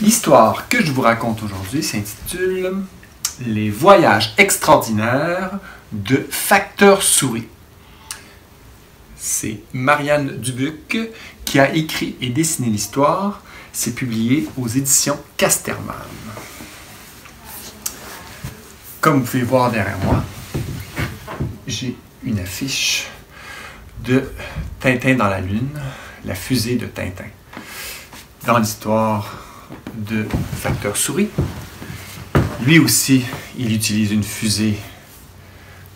L'histoire que je vous raconte aujourd'hui s'intitule « Les voyages extraordinaires de Facteur Souris ». C'est Marianne Dubuc qui a écrit et dessiné l'histoire. C'est publié aux éditions Casterman. Comme vous pouvez voir derrière moi, j'ai une affiche de Tintin dans la Lune, la fusée de Tintin. Dans l'histoire de Facteur Souris, lui aussi, il utilise une fusée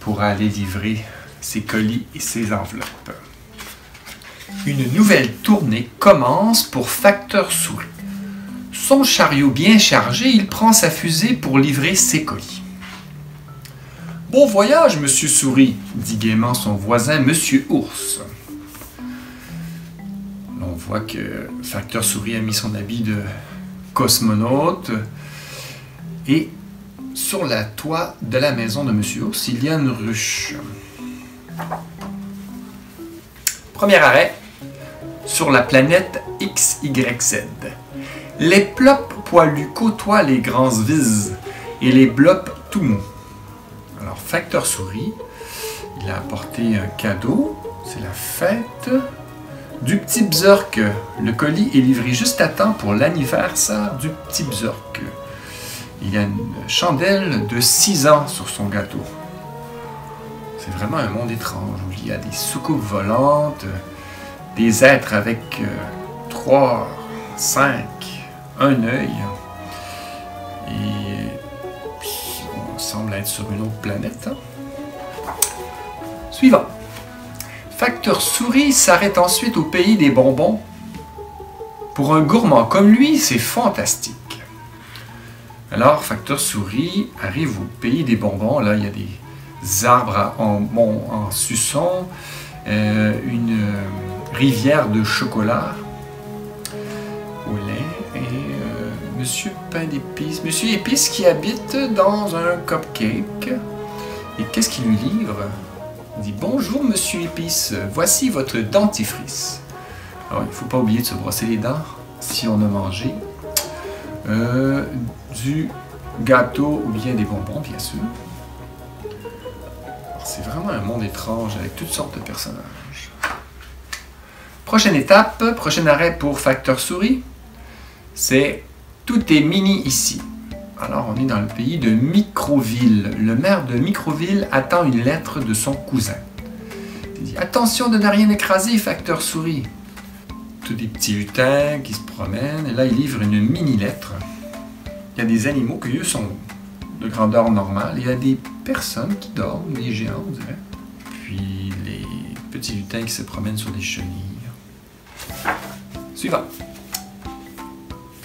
pour aller livrer ses colis et ses enveloppes. Une nouvelle tournée commence pour Facteur Souris. Son chariot bien chargé, il prend sa fusée pour livrer ses colis. « Bon voyage, Monsieur Souris », dit gaiement son voisin, Monsieur Ours. On voit que Facteur Souris a mis son habit de cosmonaute et sur la toit de la maison de Monsieur Ours, il y a une ruche. Premier arrêt, sur la planète XYZ. Les plops poilus côtoient les grands vises et les blops tout mous. Alors, Facteur Souris, il a apporté un cadeau, c'est la fête du petit Bzurk. Le colis est livré juste à temps pour l'anniversaire du petit Bzurk. Il y a une chandelle de 6 ans sur son gâteau. C'est vraiment un monde étrange où il y a des soucoupes volantes, des êtres avec 3, 5, un œil. Et on semble être sur une autre planète. Suivant. Facteur Souris s'arrête ensuite au pays des bonbons. Pour un gourmand comme lui, c'est fantastique. Alors, Facteur Souris arrive au pays des bonbons. Là, il y a des arbres en suçon, une rivière de chocolat au lait et Monsieur Pain d'Épices. Monsieur Épice qui habite dans un cupcake. Et qu'est-ce qu'il lui livre? Il dit « Bonjour, Monsieur Épice, voici votre dentifrice. » Alors, il ne faut pas oublier de se brosser les dents si on a mangé du gâteau ou bien des bonbons, bien sûr. C'est vraiment un monde étrange avec toutes sortes de personnages. Prochaine étape, prochain arrêt pour Facteur Souris, c'est « Tout est mini ici ». Alors, on est dans le pays de Microville. Le maire de Microville attend une lettre de son cousin. Il dit « Attention de ne rien écraser, Facteur Souris ». Tous des petits lutins qui se promènent. Et là, il livre une mini-lettre. Il y a des animaux qui, eux, sont de grandeur normale. Il y a des personnes qui dorment, des géants, on dirait. Puis les petits lutins qui se promènent sur des chenilles. Suivant.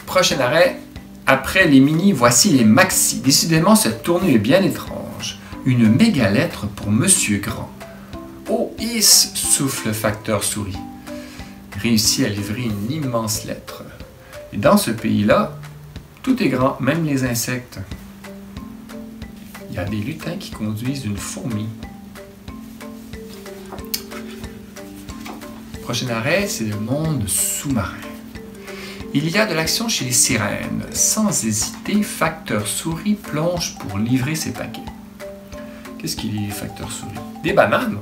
Prochain arrêt. Après les mini, voici les maxi. Décidément, cette tournée est bien étrange. Une méga lettre pour Monsieur Grand. Oh, is, souffle Facteur Souris. Réussit à livrer une immense lettre. Et dans ce pays-là, tout est grand, même les insectes. Il y a des lutins qui conduisent une fourmi. Prochain arrêt, c'est le monde sous-marin. Il y a de l'action chez les sirènes. Sans hésiter, Facteur Souris plonge pour livrer ses paquets. Qu'est-ce qu'il livre, Facteur Souris? Des bananes.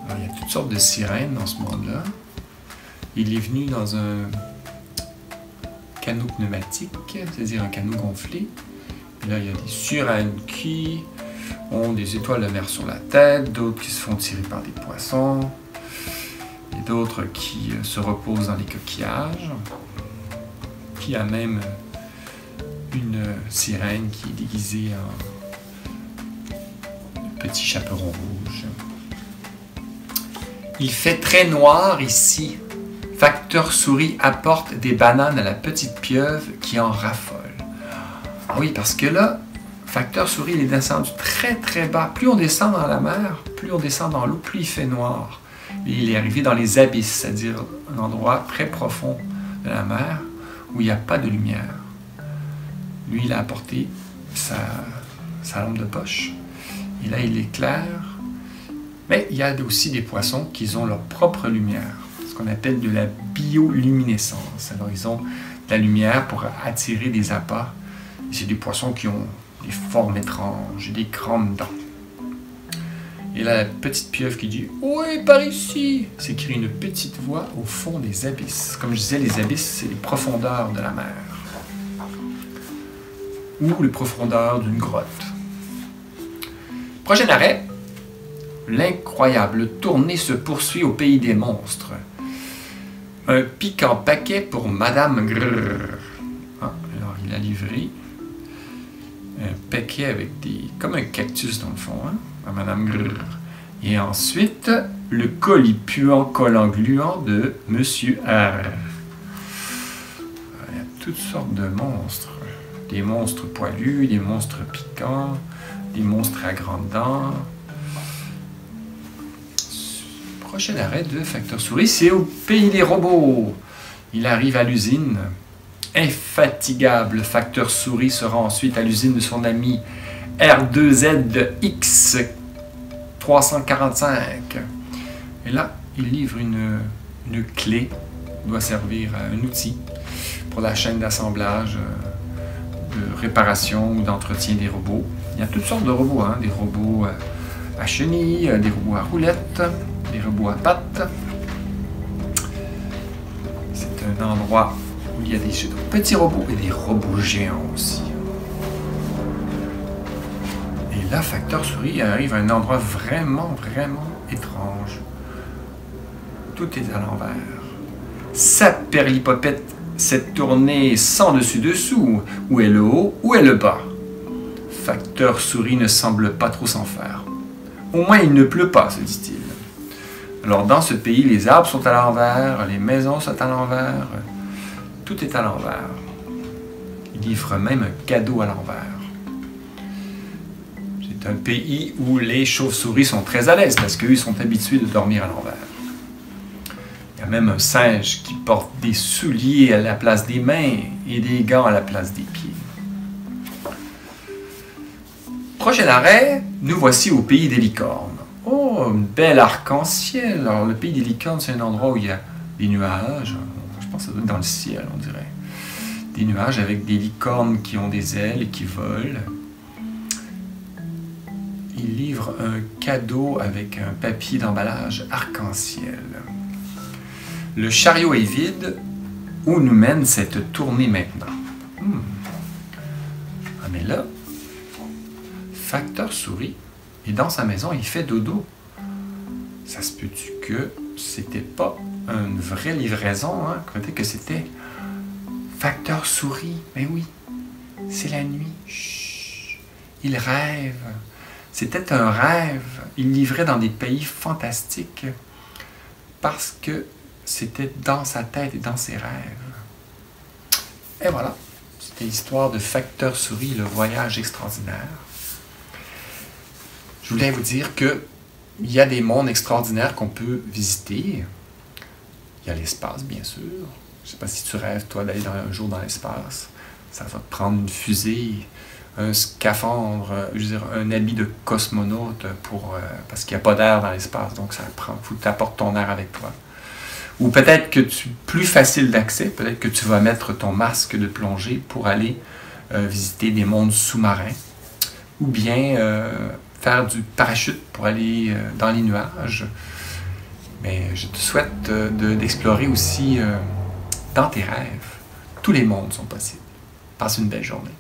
Alors, il y a toutes sortes de sirènes dans ce monde-là. Il est venu dans un canot pneumatique, c'est-à-dire un canot gonflé. Et là, il y a des sirènes qui ont des étoiles de mer sur la tête, d'autres qui se font tirer par des poissons. Et d'autres qui se reposent dans les coquillages. Puis il y a même une sirène qui est déguisée en petit chaperon rouge. Il fait très noir ici. Facteur Souris apporte des bananes à la petite pieuvre qui en raffole. Ah oui, parce que là, Facteur Souris il est descendu très très bas. Plus on descend dans la mer, plus on descend dans l'eau, plus il fait noir. Et il est arrivé dans les abysses, c'est-à-dire un endroit très profond de la mer où il n'y a pas de lumière. Lui, il a apporté sa lampe de poche. Et là, il éclaire. Mais il y a aussi des poissons qui ont leur propre lumière, ce qu'on appelle de la bioluminescence. Alors, ils ont la lumière pour attirer des appâts. C'est des poissons qui ont des formes étranges et des grandes dents. Et là, la petite pieuvre qui dit « Oui, par ici !» s'écrie une petite voix au fond des abysses. Comme je disais, les abysses, c'est les profondeurs de la mer. Ou les profondeurs d'une grotte. Prochain arrêt. L'incroyable tournée se poursuit au pays des monstres. Un piquant paquet pour Madame Grrr. Ah, alors, il a livré un paquet avec des... comme un cactus dans le fond, hein, à Madame Grrr. Et ensuite, le colis puant, collant, gluant de Monsieur R. Il y a toutes sortes de monstres. Des monstres poilus, des monstres piquants, des monstres à grandes dents. Prochain arrêt de Facteur Souris, c'est au pays des robots. Il arrive à l'usine. Infatigable, Facteur Souris sera ensuite à l'usine de son ami R2ZX345. Et là, il livre une clé qui doit servir à un outil pour la chaîne d'assemblage, de réparation ou d'entretien des robots. Il y a toutes sortes de robots, hein? Des robots à chenilles, des robots à roulettes, des robots à pattes. C'est un endroit où il y a des petits robots et des robots géants aussi. Et là, Facteur Souris arrive à un endroit vraiment, vraiment étrange. Tout est à l'envers. Saperlipopette s'est tournée sans dessus-dessous. Où est le haut, où est le bas? Facteur Souris ne semble pas trop s'en faire. Au moins, il ne pleut pas, se dit-il. Alors, dans ce pays, les arbres sont à l'envers, les maisons sont à l'envers, tout est à l'envers. Il livre même un cadeau à l'envers. C'est un pays où les chauves-souris sont très à l'aise parce qu'eux sont habitués de dormir à l'envers. Il y a même un singe qui porte des souliers à la place des mains et des gants à la place des pieds. Prochain arrêt, nous voici au pays des licornes. Oh, un bel arc-en-ciel. Alors, le pays des licornes, c'est un endroit où il y a des nuages. Je pense que ça doit être dans le ciel, on dirait. Des nuages avec des licornes qui ont des ailes et qui volent. Il livre un cadeau avec un papier d'emballage arc-en-ciel. Le chariot est vide. Où nous mène cette tournée maintenant? Ah, mais là, Facteur Souris est dans sa maison, il fait dodo. Ça se peut-tu que c'était pas une vraie livraison, hein? Peut-être que c'était Facteur Souris. Mais oui, c'est la nuit. Chut. Il rêve. C'était un rêve. Il livrait dans des pays fantastiques parce que c'était dans sa tête et dans ses rêves. Et voilà, c'était l'histoire de Facteur Souris, le voyage extraordinaire. Je voulais vous dire qu'il y a des mondes extraordinaires qu'on peut visiter. Il y a l'espace, bien sûr. Je ne sais pas si tu rêves, toi, d'aller un jour dans l'espace. Ça va te prendre une fusée, un scaphandre, je veux dire, un habit de cosmonaute parce qu'il n'y a pas d'air dans l'espace. Donc, ça prend. Il faut que tu apportes ton air avec toi. Ou peut-être que plus facile d'accès, peut-être que tu vas mettre ton masque de plongée pour aller visiter des mondes sous-marins. Ou bien faire du parachute pour aller dans les nuages. Mais je te souhaite d'explorer aussi dans tes rêves. Tous les mondes sont possibles. Passe une belle journée.